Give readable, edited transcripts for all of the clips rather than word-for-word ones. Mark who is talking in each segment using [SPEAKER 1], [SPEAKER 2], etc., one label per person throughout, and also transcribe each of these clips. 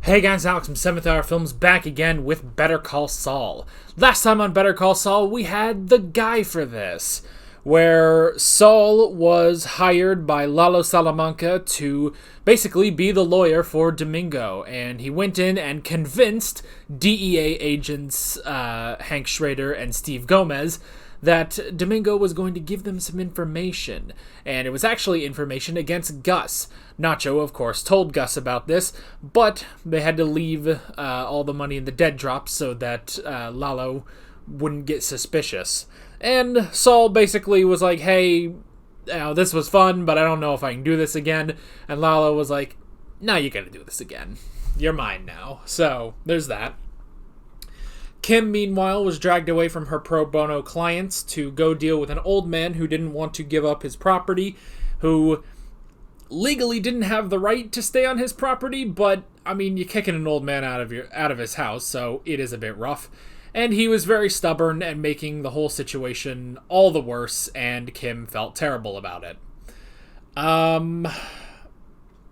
[SPEAKER 1] Hey guys, Alex from 7th Hour Films back again with Better Call Saul. Last time on Better Call Saul, we had the guy for this, where Saul was hired by Lalo Salamanca to basically be the lawyer for Domingo, and he went in and convinced DEA agents Hank Schrader and Steve Gomez that Domingo was going to give them some information, and it was actually information against Gus. Nacho, of course, told Gus about this, but they had to leave all the money in the dead drops so that Lalo wouldn't get suspicious. And Saul basically was like, hey, this was fun, but I don't know if I can do this again. And Lalo was like, no, you gotta do this again. You're mine now. So, there's that. Kim, meanwhile, was dragged away from her pro bono clients to go deal with an old man who didn't want to give up his property, who legally didn't have the right to stay on his property, but, I mean, you're kicking an old man out of his house, so it is a bit rough. And he was very stubborn and making the whole situation all the worse, and Kim felt terrible about it.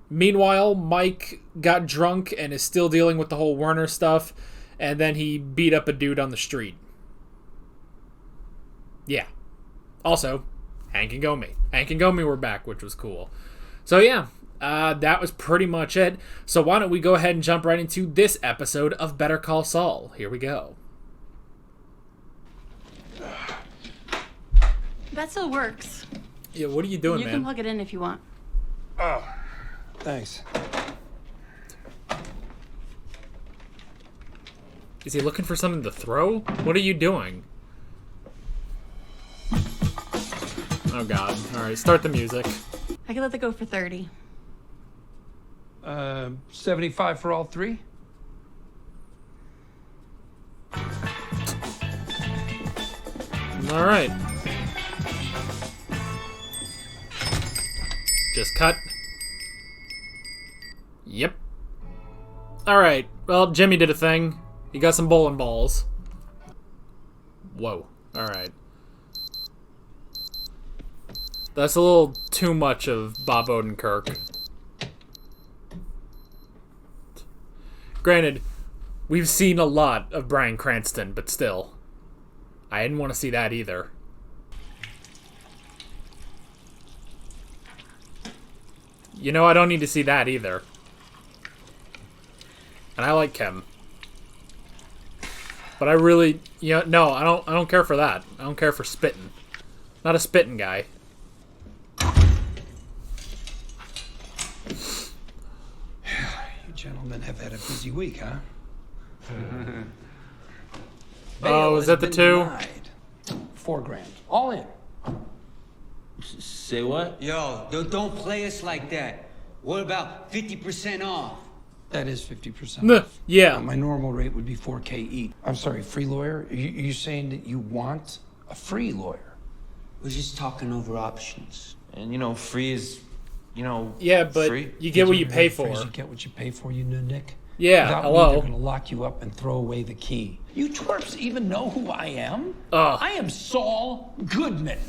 [SPEAKER 1] Meanwhile, Mike got drunk and is still dealing with the whole Werner stuff, and then he beat up a dude on the street. Yeah. Also, Hank and Gomi. Hank and Gomi were back, which was cool. So yeah, that was pretty much it. So why don't we go ahead and jump right into this episode of Better Call Saul. Here we go.
[SPEAKER 2] That still works.
[SPEAKER 1] Yeah, what are you doing, man?
[SPEAKER 2] You can plug it in if you want.
[SPEAKER 3] Oh, thanks.
[SPEAKER 1] Is he looking for something to throw? What are you doing? Oh god. Alright, start the music.
[SPEAKER 2] I could let that go for 30.
[SPEAKER 3] 75 for all three?
[SPEAKER 1] Alright. Just cut. Yep. Alright, well, Jimmy did a thing. He got some bowling balls. Whoa. Alright. That's a little too much of Bob Odenkirk. Granted, we've seen a lot of Bryan Cranston, but still. I didn't want to see that either. You know, I don't need to see that either. And I like Kim. But I really, no, I don't care for that. I don't care for spitting. Not a spitting guy.
[SPEAKER 3] You gentlemen have had a busy week, huh?
[SPEAKER 1] Oh, is that the two?
[SPEAKER 3] $4,000. All in.
[SPEAKER 4] Say what?
[SPEAKER 5] Yo, don't play us like that. What about 50% off?
[SPEAKER 3] That is 50%.
[SPEAKER 1] Yeah.
[SPEAKER 3] My normal rate would be $4K each. I'm sorry, free lawyer? Are you saying that you want a free lawyer?
[SPEAKER 5] We're just talking over options.
[SPEAKER 4] And free is,
[SPEAKER 1] Yeah, but
[SPEAKER 4] free.
[SPEAKER 1] you get what you pay for.
[SPEAKER 3] You get what you pay for, you Nick?
[SPEAKER 1] Yeah,
[SPEAKER 3] Without
[SPEAKER 1] hello.
[SPEAKER 3] me, they're gonna lock you up and throw away the key. You twerps even know who I am?
[SPEAKER 1] Ugh.
[SPEAKER 3] I am Saul Goodman.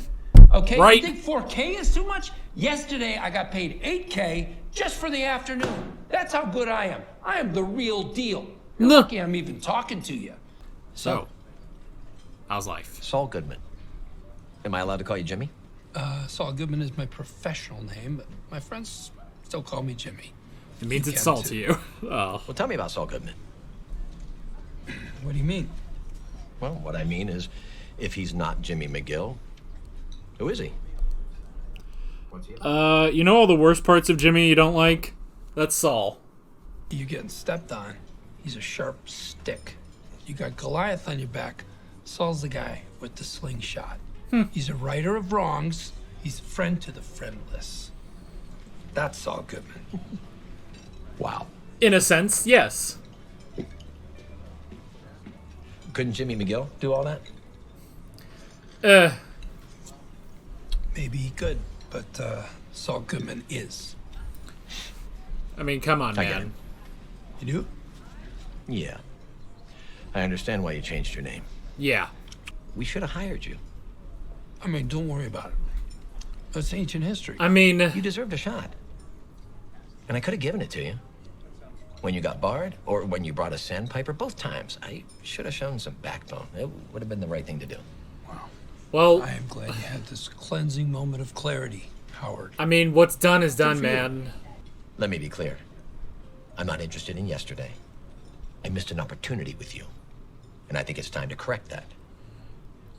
[SPEAKER 3] Okay?
[SPEAKER 1] Right.
[SPEAKER 3] You think 4K is too much? Yesterday, I got paid 8K just for the afternoon. That's how good I am. I am the real deal. You're
[SPEAKER 1] No.
[SPEAKER 3] lucky I'm even talking to you.
[SPEAKER 1] So, how's life?
[SPEAKER 6] Saul Goodman. Am I allowed to call you Jimmy?
[SPEAKER 3] Saul Goodman is my professional name, but my friends still call me Jimmy.
[SPEAKER 1] It means
[SPEAKER 3] You
[SPEAKER 1] it's
[SPEAKER 3] can
[SPEAKER 1] Saul
[SPEAKER 3] too.
[SPEAKER 1] to you. Oh.
[SPEAKER 6] Well, tell me about Saul Goodman.
[SPEAKER 3] What do you mean?
[SPEAKER 6] Well, what I mean is, if he's not Jimmy McGill, who is he?
[SPEAKER 1] You know all the worst parts of Jimmy you don't like? That's Saul.
[SPEAKER 3] You're getting stepped on. He's a sharp stick. You got Goliath on your back. Saul's the guy with the slingshot. He's a righter of wrongs. He's a friend to the friendless. That's Saul Goodman.
[SPEAKER 6] Wow.
[SPEAKER 1] In a sense, yes.
[SPEAKER 6] Couldn't Jimmy McGill do all that?
[SPEAKER 3] Maybe he could, but Saul Goodman is.
[SPEAKER 1] I mean, come on,
[SPEAKER 6] I get
[SPEAKER 1] man.
[SPEAKER 3] You do?
[SPEAKER 6] Yeah. I understand why you changed your name.
[SPEAKER 1] Yeah.
[SPEAKER 6] We should have hired you.
[SPEAKER 3] I mean, don't worry about it. That's ancient history.
[SPEAKER 1] I mean,
[SPEAKER 6] You deserved a shot. And I could have given it to you. When you got barred, or when you brought a sandpiper, both times. I should have shown some backbone. It would have been the right thing to do.
[SPEAKER 1] Well,
[SPEAKER 3] I am glad you had this cleansing moment of clarity, Howard.
[SPEAKER 1] I mean, what's done is done, man.
[SPEAKER 6] Let me be clear. I'm not interested in yesterday. I missed an opportunity with you. And I think it's time to correct that.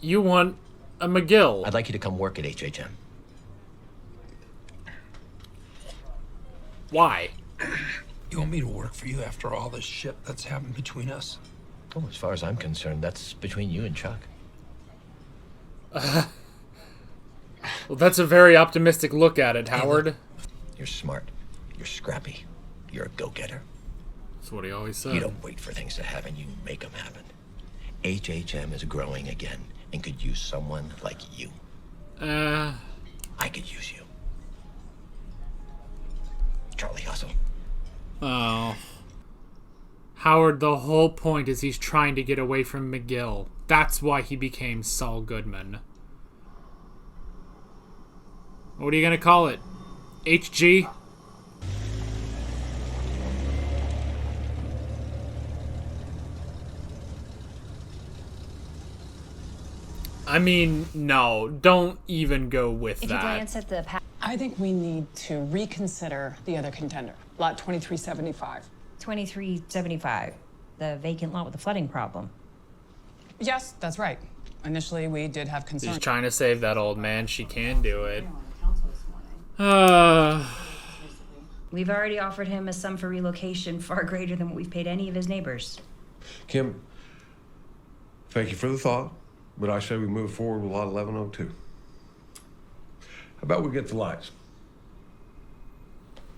[SPEAKER 1] You want a McGill.
[SPEAKER 6] I'd like you to come work at HHM.
[SPEAKER 1] Why?
[SPEAKER 3] You want me to work for you after all this shit that's happened between us?
[SPEAKER 6] Oh, as far as I'm concerned, that's between you and Chuck.
[SPEAKER 1] Well, that's a very optimistic look at it, Howard.
[SPEAKER 6] You're smart. You're scrappy. You're a go-getter.
[SPEAKER 1] That's what he always said.
[SPEAKER 6] You don't wait for things to happen, you make them happen. HHM is growing again and could use someone like you. I could use you. Charlie Hustle.
[SPEAKER 1] Oh. Howard, the whole point is he's trying to get away from McGill. That's why he became Saul Goodman. What are you gonna call it? HG? I mean, no. Don't even go with
[SPEAKER 4] If
[SPEAKER 1] that.
[SPEAKER 4] you glance at the
[SPEAKER 7] I think we need to reconsider the other contender, lot 2375.
[SPEAKER 4] 2375, the vacant lot with the flooding problem.
[SPEAKER 7] Yes, that's right. Initially, we did have
[SPEAKER 1] She's
[SPEAKER 7] concerns.
[SPEAKER 1] trying to save that old man. She can do it.
[SPEAKER 4] We've already offered him a sum for relocation far greater than what we've paid any of his neighbors.
[SPEAKER 8] Kim, thank you for the thought, but I say we move forward with lot 1102. How about we get the lights?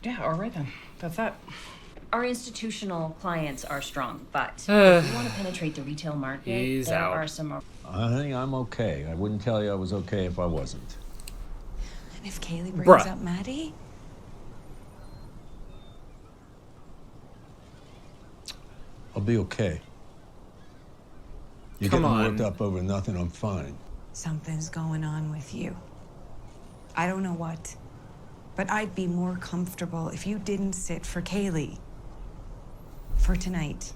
[SPEAKER 7] Yeah, all right then. That's that.
[SPEAKER 4] Our institutional clients are strong, but if you want to penetrate the retail market,
[SPEAKER 1] He's
[SPEAKER 4] there
[SPEAKER 1] out.
[SPEAKER 4] are some...
[SPEAKER 9] I think I'm okay. I wouldn't tell you I was okay if I wasn't.
[SPEAKER 2] And if Kaylee brings
[SPEAKER 1] Bruh.
[SPEAKER 2] up Maddie?
[SPEAKER 9] I'll be okay. You're
[SPEAKER 1] Come
[SPEAKER 9] getting
[SPEAKER 1] on.
[SPEAKER 9] worked up over nothing. I'm fine.
[SPEAKER 10] Something's going on with you. I don't know what, but I'd be more comfortable if you didn't sit for Kaylee. For tonight.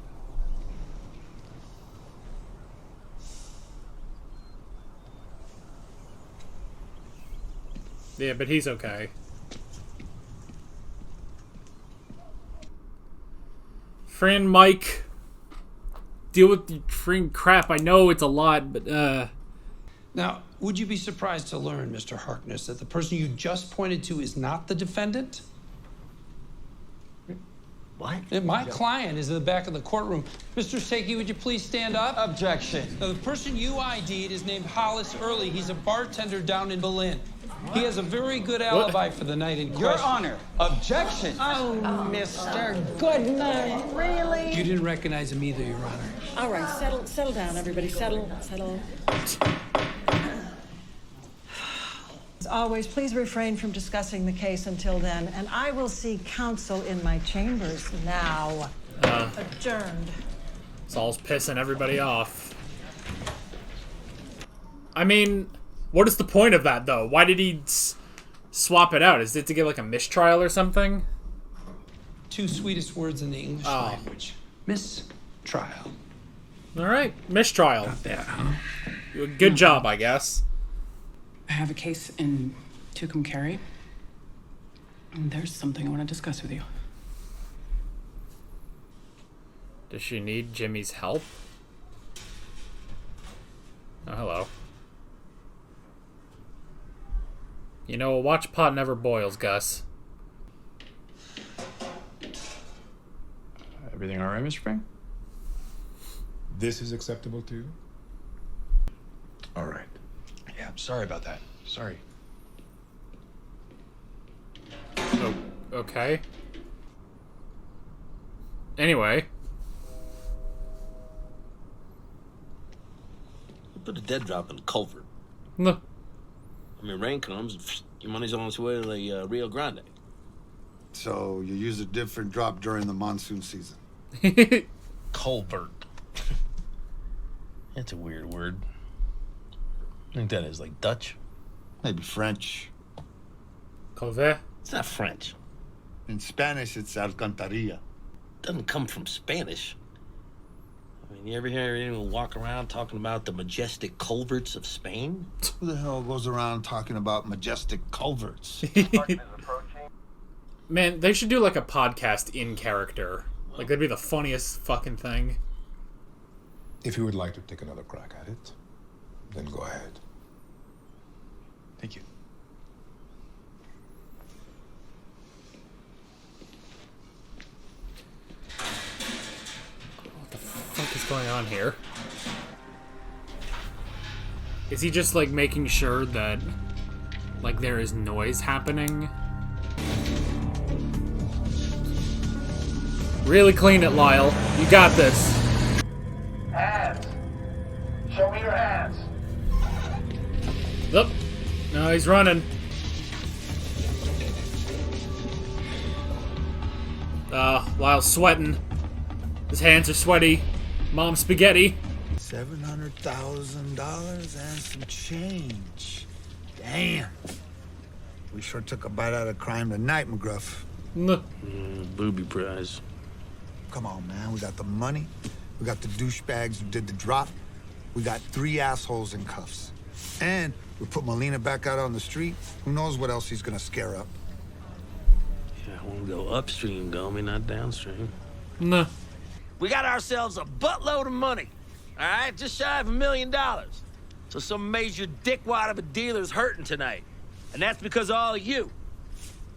[SPEAKER 1] Yeah, but he's okay. Friend Mike, deal with the freaking crap. I know it's a lot, but
[SPEAKER 3] Now, would you be surprised to learn, Mr. Harkness, that the person you just pointed to is not the defendant?
[SPEAKER 6] What?
[SPEAKER 3] And my client is in the back of the courtroom. Mr. Seki, would you please stand up?
[SPEAKER 5] Objection.
[SPEAKER 3] Now, the person you ID'd is named Hollis Early. He's a bartender down in Berlin. He has a very good alibi for the night in question.
[SPEAKER 5] Your Honor, objection.
[SPEAKER 11] Oh, Mr. Goodman, really?
[SPEAKER 3] You didn't recognize him either, Your Honor.
[SPEAKER 11] All right, settle down, everybody. Settle. As always, please refrain from discussing the case until then, and I will see counsel in my chambers now. Adjourned.
[SPEAKER 1] Saul's pissing everybody off. I mean, what is the point of that, though? Why did he swap it out? Is it to get, like, a mistrial or something?
[SPEAKER 3] Two sweetest words in the English language. Mistrial.
[SPEAKER 1] All right, mistrial.
[SPEAKER 3] Not bad, huh?
[SPEAKER 1] Good job, I guess.
[SPEAKER 7] I have a case in Tucumcari, and there's something I want to discuss with you.
[SPEAKER 1] Does she need Jimmy's help? Oh, hello. You know, a watch pot never boils, Gus.
[SPEAKER 12] Everything all right, Mr. Spring?
[SPEAKER 13] This is acceptable to you?
[SPEAKER 12] All right. Yeah, I'm sorry about that. Sorry.
[SPEAKER 1] Oh, okay. Anyway.
[SPEAKER 14] Put a dead drop in the culvert.
[SPEAKER 1] No.
[SPEAKER 14] I mean, rain comes, your money's on its way to the Rio Grande.
[SPEAKER 13] So you use a different drop during the monsoon season.
[SPEAKER 14] Culvert. That's a weird word. I think that is like Dutch.
[SPEAKER 13] Maybe French.
[SPEAKER 1] Culver?
[SPEAKER 14] It's not French.
[SPEAKER 13] In Spanish, it's alcantarilla.
[SPEAKER 14] doesn't come from Spanish. I mean, you ever hear anyone walk around talking about the majestic culverts of Spain?
[SPEAKER 13] Who the hell goes around talking about majestic culverts?
[SPEAKER 1] Man, they should do like a podcast in character. Like, that'd be the funniest fucking thing.
[SPEAKER 12] If you would like to take another crack at it, then go ahead.
[SPEAKER 15] Thank you.
[SPEAKER 1] What the fuck is going on here? Is he just, like, making sure that, like, there is noise happening? Really clean it, Lyle. You got this.
[SPEAKER 16] Hands. Show me your hands.
[SPEAKER 1] Nope. No, he's running. Lyle's sweating. His hands are sweaty. Mom spaghetti.
[SPEAKER 13] $700,000 and some change. Damn. We sure took a bite out of crime tonight, McGruff.
[SPEAKER 14] Booby prize.
[SPEAKER 13] Come on, man. We got the money. We got the douchebags who did the drop. We got 3 assholes in cuffs. And we put Molina back out on the street. Who knows what else he's gonna scare up.
[SPEAKER 14] Yeah, I want to go upstream, Gomi, not downstream.
[SPEAKER 1] No.
[SPEAKER 14] We got ourselves a buttload of money. All right? Just shy of $1 million. So some major dickwad of a dealer's hurting tonight. And that's because of all of you.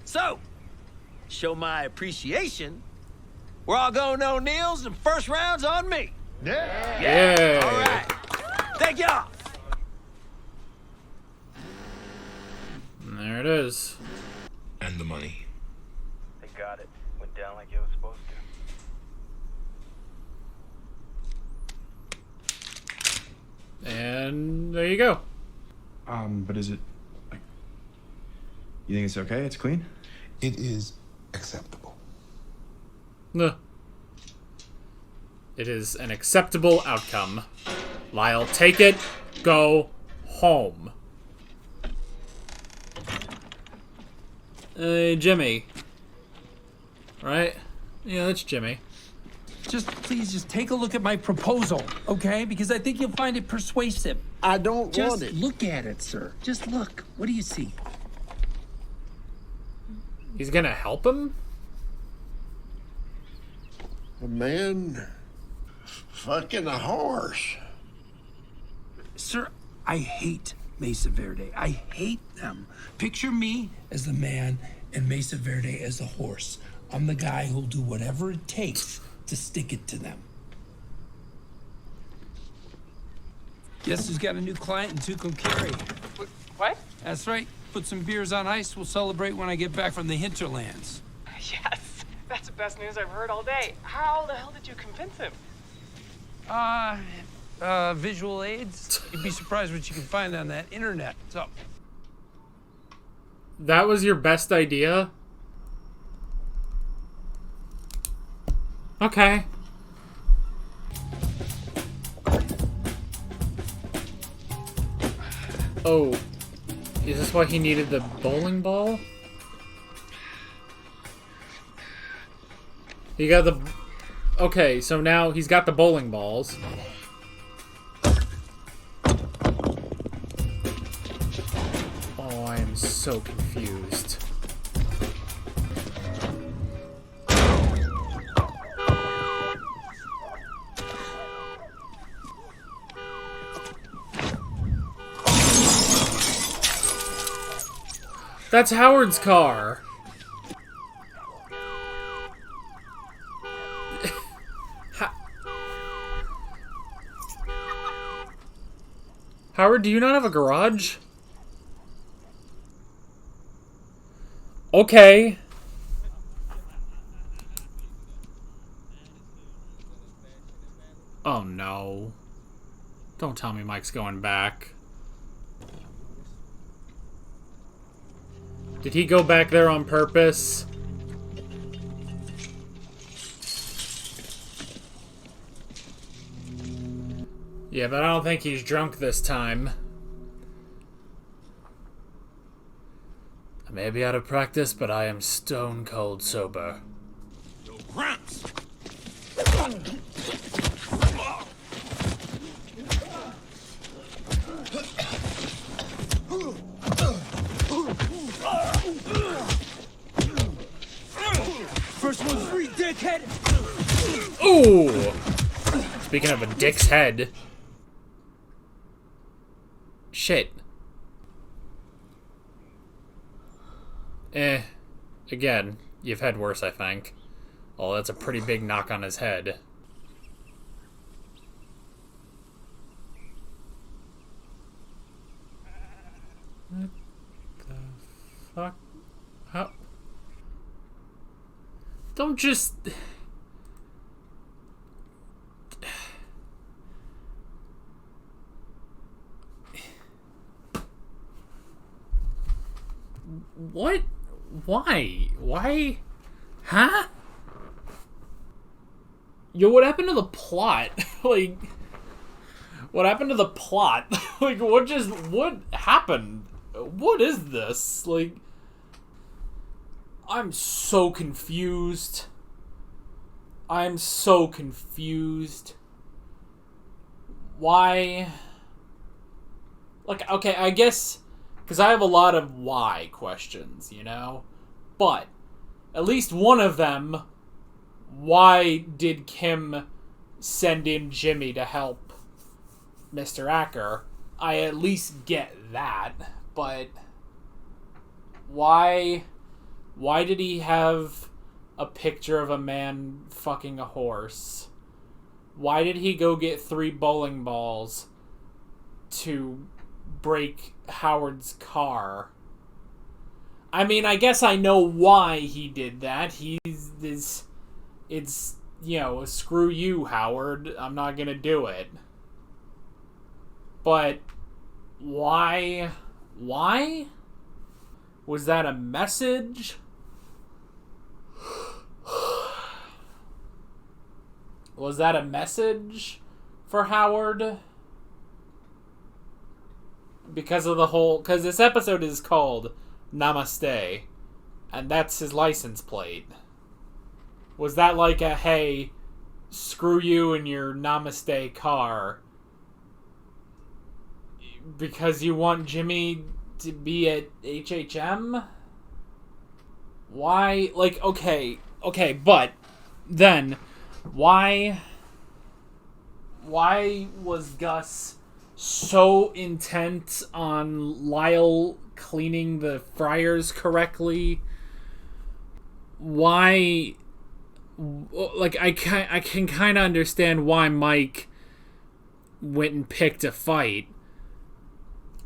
[SPEAKER 14] So, show my appreciation. We're all going to O'Neill's and first round's on me.
[SPEAKER 1] Yeah.
[SPEAKER 14] All right. Thank y'all.
[SPEAKER 1] There it is.
[SPEAKER 12] And the money.
[SPEAKER 16] They got it. Went down like it was supposed to.
[SPEAKER 1] And there you go.
[SPEAKER 15] But is it, like, you think it's okay? It's clean?
[SPEAKER 12] It is acceptable.
[SPEAKER 1] No. It is an acceptable outcome. Lyle, take it. Go home. Jimmy. Right? Yeah, that's Jimmy.
[SPEAKER 3] Please take a look at my proposal, okay? Because I think you'll find it persuasive.
[SPEAKER 5] I don't want
[SPEAKER 3] Just
[SPEAKER 5] it.
[SPEAKER 3] look at it, sir. Just look. What do you see?
[SPEAKER 1] He's gonna help him?
[SPEAKER 8] A man fucking a horse.
[SPEAKER 3] Sir, I hate Mesa Verde. I hate them. Picture me as the man and Mesa Verde as the horse. I'm the guy who'll do whatever it takes to stick it to them. Guess who's got a new client in Tucumcari?
[SPEAKER 17] What?
[SPEAKER 3] That's right. Put some beers on ice. We'll celebrate when I get back from the hinterlands.
[SPEAKER 17] Yes, that's the best news I've heard all day. How the hell did you convince him?
[SPEAKER 3] Visual aids. You'd be surprised what you can find on that internet. So,
[SPEAKER 1] That was your best idea? Okay. Oh. Is this why he needed the bowling ball? He got the... Okay, so now he's got the bowling balls. Oh, I am so confused. That's Howard's car. Howard, do you not have a garage? Okay. Oh no. Don't tell me Mike's going back. Did he go back there on purpose? Yeah, but I don't think he's drunk this time. I may be out of practice, but I am stone cold sober.
[SPEAKER 6] Yo, Gramps!
[SPEAKER 14] First one's free, dickhead!
[SPEAKER 1] Ooh! Speaking of a dick's head. Shit. Again, you've had worse, I think. Oh, that's a pretty big knock on his head. What the fuck? How? Don't just... What? Why? Why? Huh? Yo, what happened to the plot? Like, what happened to the plot? Like, what happened? What is this? Like, I'm so confused. I'm so confused. Why? Like, okay, I guess... Because I have a lot of why questions, you know? But, at least one of them, why did Kim send in Jimmy to help Mr. Acker? I at least get that, but why did he have a picture of a man fucking a horse? Why did he go get 3 bowling balls to break Howard's car? I mean, I guess I know why he did that. It's, you know, screw you, Howard. I'm not gonna do it. But why? Why? Was that a message? Was that a message for Howard? Because of the whole... Because this episode is called Namaste. And that's his license plate. Was that like a, hey, screw you and your Namaste car? Because you want Jimmy to be at HHM? Why? Like, okay, but then why was Gus so intent on Lyle cleaning the fryers correctly? Why? Like, I can kind of understand why Mike went and picked a fight.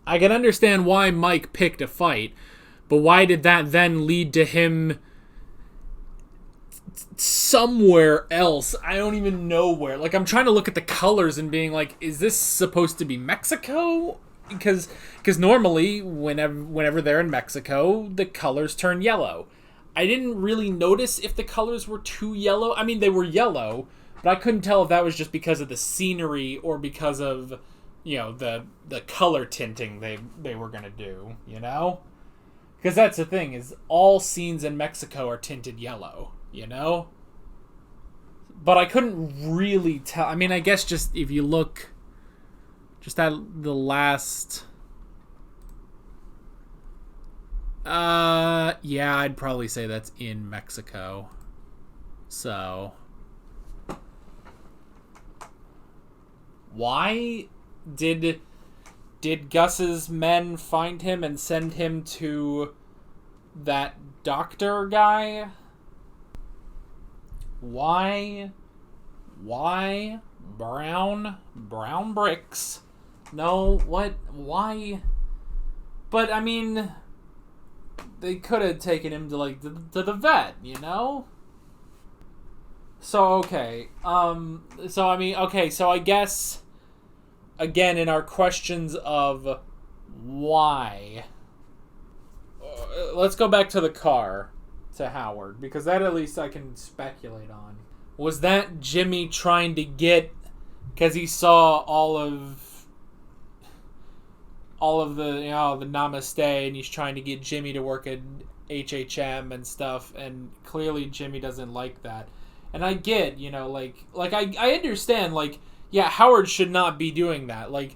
[SPEAKER 1] I can understand why Mike picked a fight, but why did that then lead to him somewhere else? I don't even know where. Like, I'm trying to look at the colors and being like, is this supposed to be Mexico? Because normally, whenever they're in Mexico, the colors turn yellow. I didn't really notice if the colors were too yellow. I mean, they were yellow, but I couldn't tell if that was just because of the scenery or because of, you know, the color tinting they were going to do, you know? Because that's the thing, is all scenes in Mexico are tinted yellow, you know? But I couldn't really tell. I mean, I guess just if you look just at the last... yeah, I'd probably say that's in Mexico. So... Why did Gus's men find him and send him to that doctor guy? Why brown bricks? No, what? Why? But I mean, they could have taken him to like to the vet, you know? So okay. So I mean, okay, so I guess again, in our questions of why, let's go back to the car, to Howard, because that at least I can speculate on. Was that Jimmy trying to get, because he saw all of the, you know, the Namaste, and he's trying to get Jimmy to work at HHM and stuff, and clearly Jimmy doesn't like that. And I get, you know, like I understand, like, yeah, Howard should not be doing that. Like,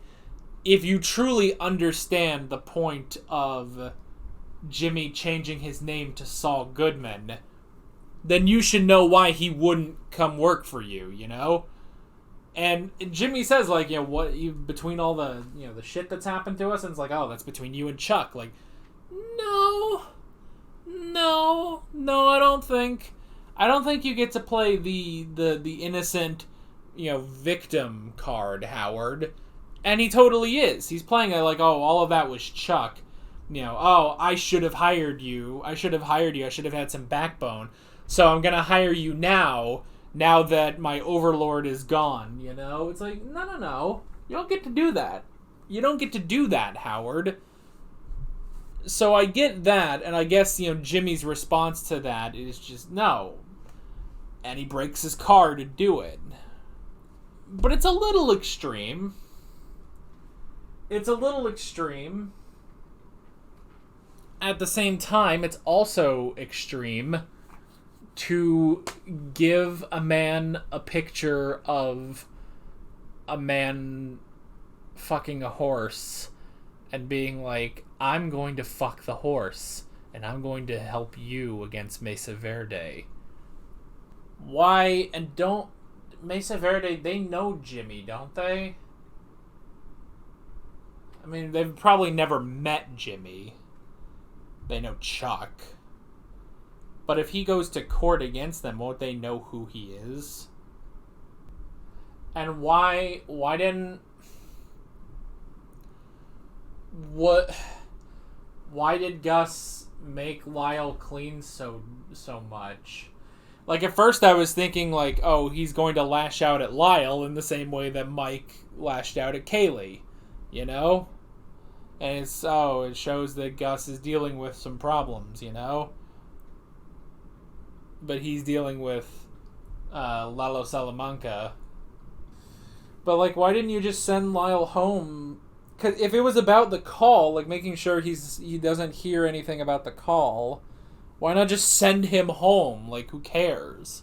[SPEAKER 1] if you truly understand the point of Jimmy changing his name to Saul Goodman, then you should know why he wouldn't come work for you, you know? And Jimmy says, like, you know, what, between all the, you know, the shit that's happened to us, and it's like, oh, that's between you and Chuck. Like, no, I don't think you get to play the innocent, you know, victim card, Howard. And he totally is. He's playing it like, oh, all of that was Chuck. You know, oh, I should have hired you. I should have had some backbone. So I'm going to hire you now that my overlord is gone, you know? It's like, no. You don't get to do that. You don't get to do that, Howard. So I get that, and I guess, you know, Jimmy's response to that is just no. And he breaks his car to do it. But it's a little extreme. At the same time, it's also extreme to give a man a picture of a man fucking a horse and being like, I'm going to fuck the horse and I'm going to help you against Mesa Verde. Why? And don't... Mesa Verde, they know Jimmy, don't they? I mean, they've probably never met Jimmy. They know Chuck. But if he goes to court against them, won't they know who he is? And why did Gus make Lyle clean so much? Like, at first I was thinking, like, oh, he's going to lash out at Lyle in the same way that Mike lashed out at Kaylee, you know? And it shows that Gus is dealing with some problems, you know? But he's dealing with Lalo Salamanca. But, like, why didn't you just send Lyle home? Because if it was about the call, like, making sure he doesn't hear anything about the call, why not just send him home? Like, who cares?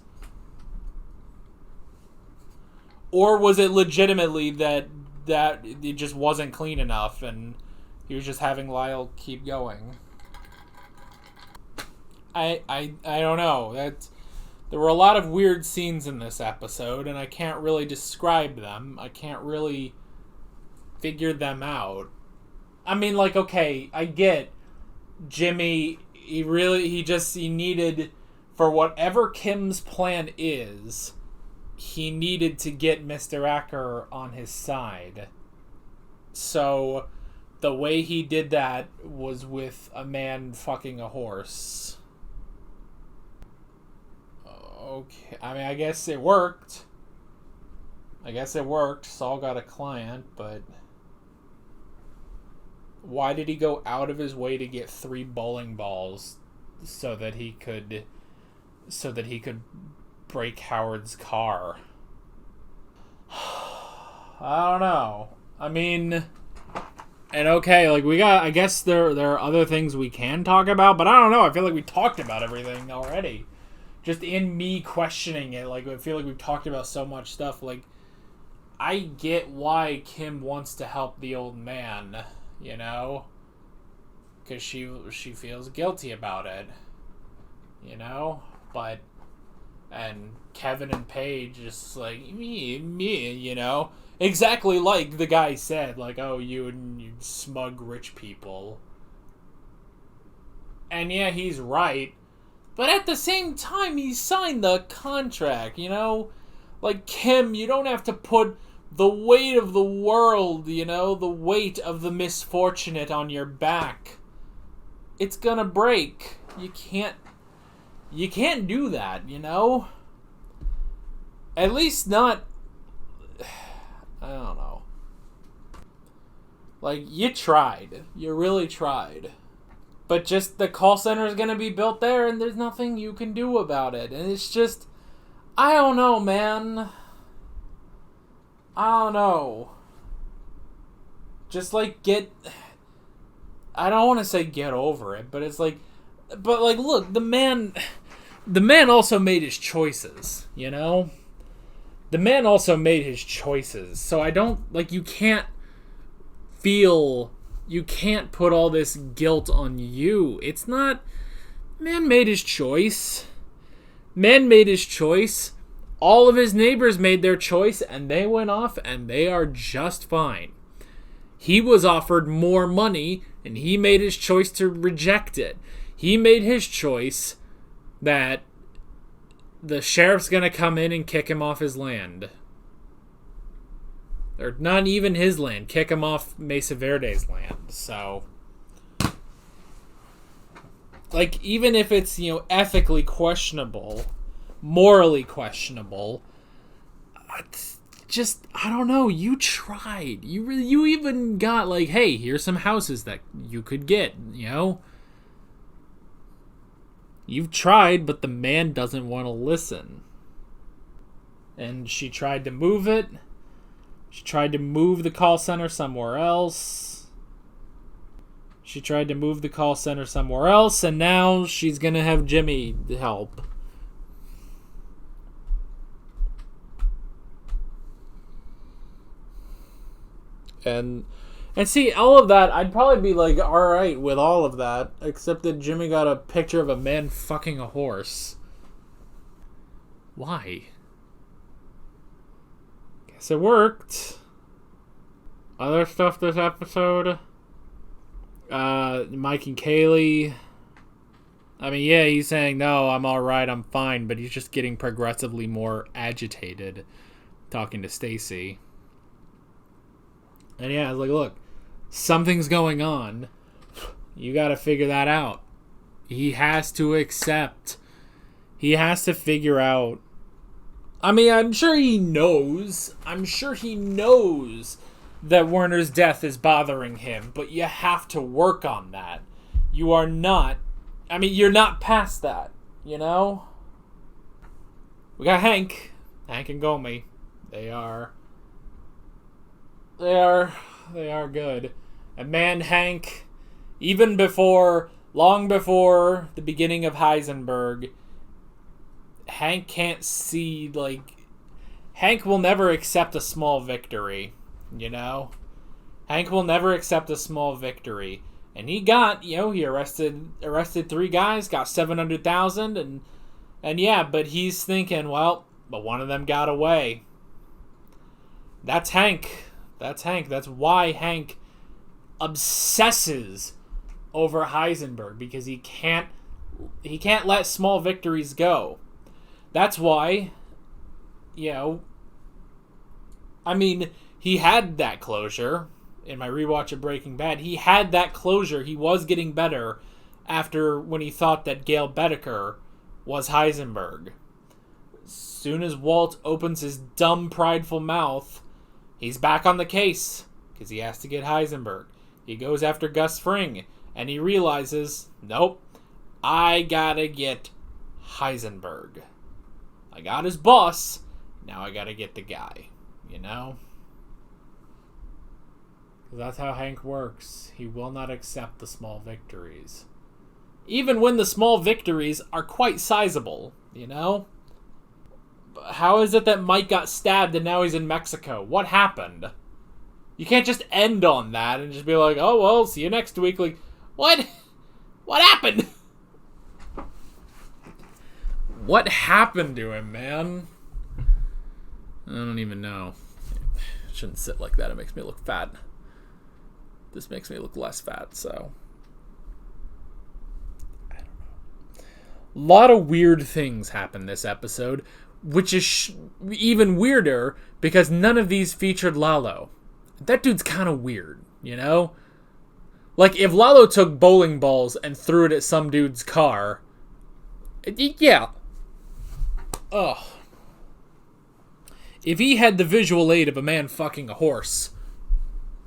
[SPEAKER 1] Or was it legitimately that it just wasn't clean enough and he was just having Lyle keep going? I don't know. There were a lot of weird scenes in this episode, and I can't really describe them. I can't really figure them out. I mean, like, okay, I get Jimmy. He needed, for whatever Kim's plan is, he needed to get Mr. Acker on his side. So the way he did that was with a man fucking a horse. Okay, I mean, I guess it worked. Saul got a client, but why did he go out of his way to get 3 bowling balls so that he could break Howard's car? I don't know. I mean, and okay, like, I guess there are other things we can talk about, but I don't know. I feel like we talked about everything already. Just in me questioning it, like, I feel like we've talked about so much stuff. Like, I get why Kim wants to help the old man, you know? Because she feels guilty about it, you know? But, and Kevin and Paige just like, me, you know? Exactly like the guy said, like, oh, you smug rich people. And yeah, he's right. But at the same time, he signed the contract, you know? Like, Kim, you don't have to put the weight of the world, you know? The weight of the misfortunate on your back. It's gonna break. You can't do that, you know? At least not... I don't know. Like, you tried. You really tried. But just the call center is going to be built there and there's nothing you can do about it. And it's just, I don't know, man. I don't know. Just like I don't want to say get over it, but it's like, look, the man the man also made his choices, you know? The man also made his choices. So I don't, like, you can't put all this guilt on you. It's not, man made his choice. Man made his choice. All of his neighbors made their choice, and they went off, and they are just fine. He was offered more money, and he made his choice to reject it. He made his choice that the sheriff's gonna come in and kick him off his land. Or not even his land, kick him off Mesa Verde's land. So, like, even if it's, you know, ethically questionable, morally questionable, it's just, I don't know, you tried. You even got, like, hey, here's some houses that you could get, you know? You've tried, but the man doesn't want to listen. And she tried to move it. She tried to move the call center somewhere else. And now she's gonna have Jimmy help. And see, all of that, I'd probably be like, alright with all of that, except that Jimmy got a picture of a man fucking a horse. Why? Guess it worked. Other stuff this episode. Mike and Kaylee. I mean, yeah, he's saying, no, I'm alright, I'm fine, but he's just getting progressively more agitated talking to Stacy. And yeah, I was like, look, something's going on. You gotta figure that out. He has to accept. He has to figure out. I mean, I'm sure he knows that Werner's death is bothering him, but you have to work on that. You're not past that, you know? We got Hank and Gomi. They are good. And man, Hank, long before the beginning of Heisenberg, Hank can't see, like, Hank will never accept a small victory, you know? Hank will never accept a small victory. And he got, you know, he arrested 3 guys, got 700,000, and yeah, but he's thinking, well, but one of them got away. That's Hank. That's why Hank obsesses over Heisenberg, because he can't let small victories go. That's why, you know, I mean, he had that closure in my rewatch of Breaking Bad. He had that closure. He was getting better after when he thought that Gail Bedecker was Heisenberg. As soon as Walt opens his dumb, prideful mouth, he's back on the case because he has to get Heisenberg. He goes after Gus Fring, and he realizes, nope, I gotta get Heisenberg. I got his boss, now I gotta get the guy, you know? Because that's how Hank works. He will not accept the small victories. Even when the small victories are quite sizable, you know? How is it that Mike got stabbed and now he's in Mexico? What happened? You can't just end on that and just be like, oh, well, see you next week. Like, what? What happened? What happened to him, man? I don't even know. I shouldn't sit like that. It makes me look fat. This makes me look less fat, so. I don't know. A lot of weird things happen this episode, which is even weirder because none of these featured Lalo. That dude's kind of weird, you know? Like, if Lalo took bowling balls and threw it at some dude's car, yeah. Ugh. If he had the visual aid of a man fucking a horse,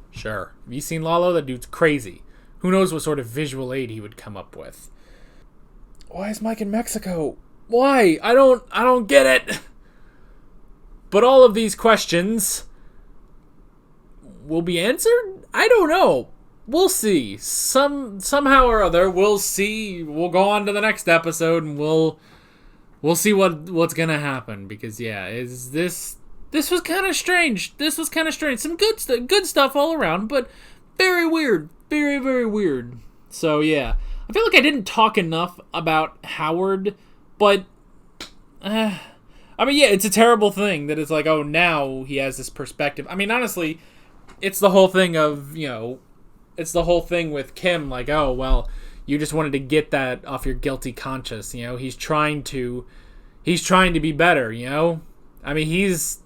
[SPEAKER 1] sure. Have you seen Lalo? That dude's crazy. Who knows what sort of visual aid he would come up with. Why is Mike in Mexico? Why? I don't get it. But all of these questions will be answered? I don't know. We'll see. Somehow or other, we'll see. We'll go on to the next episode and we'll we'll see what's gonna happen, because yeah, this was kind of strange. This was kind of strange. Some good stuff all around, but very weird, very, very weird. So yeah, I feel like I didn't talk enough about Howard, but I mean, yeah, it's a terrible thing that it's like, oh, now he has this perspective. I mean, honestly, it's the whole thing of, it's the whole thing with Kim, like, oh, well, you just wanted to get that off your guilty conscience, he's trying to be better, I mean, he's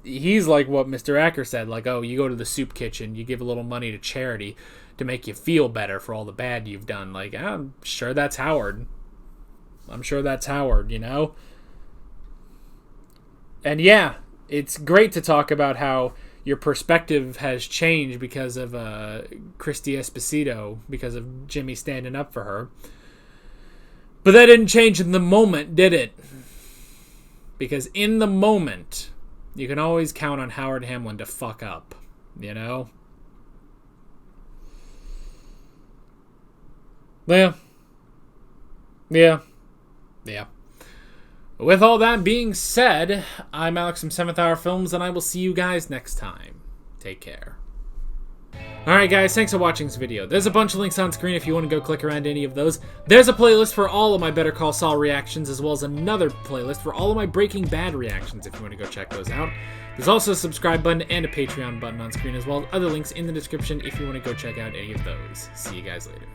[SPEAKER 1] like what Mr. Acker said, like, oh, you go to the soup kitchen, you give a little money to charity to make you feel better for all the bad you've done. Like, I'm sure that's Howard. And yeah, it's great to talk about how your perspective has changed because of Christy Esposito, because of Jimmy standing up for her. But that didn't change in the moment, did it? Because in the moment, you can always count on Howard Hamlin to fuck up, Yeah. With all that being said, I'm Alex from 7th Hour Films, and I will see you guys next time. Take care. Alright guys, thanks for watching this video. There's a bunch of links on screen if you want to go click around any of those. There's a playlist for all of my Better Call Saul reactions, as well as another playlist for all of my Breaking Bad reactions if you want to go check those out. There's also a subscribe button and a Patreon button on screen, as well as other links in the description if you want to go check out any of those. See you guys later.